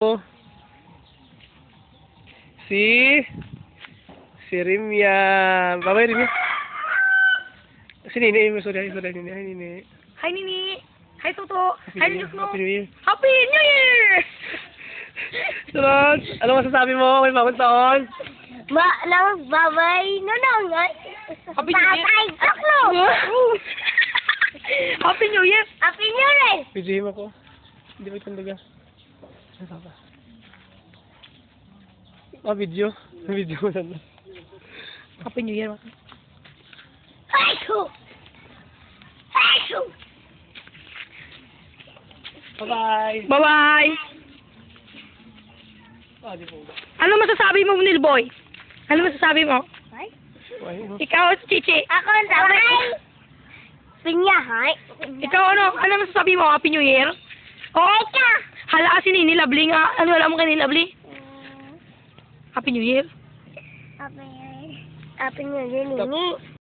Si Rimya. Babay Rimya. Si Nini. Sorry, Nini. Hi, Nini. Hi, Nini. Hi, Toto. Hi, Nusno. Happy New Year. Happy New Year! Sunod. Ano masasabi mo? May bagong taon? Babay. Happy New Year. Happy New Year. Happy New Year. Videohin ako. Hindi ba itong daga? Ano ba? Video. Video mo na. Happy New Year. Bye-bye. Bye-bye. Di po ba? Ano masasabi mo, Nilboy? Ano masasabi mo? Ikaw, Chichi. Ako ang babay. Pinyahay. Ikaw, ano masasabi mo? Happy New Year? Eka. Hala kasi ni Lovely nga. Ano alam mo kay Lovely? Happy New Year. Happy New Year, Nini.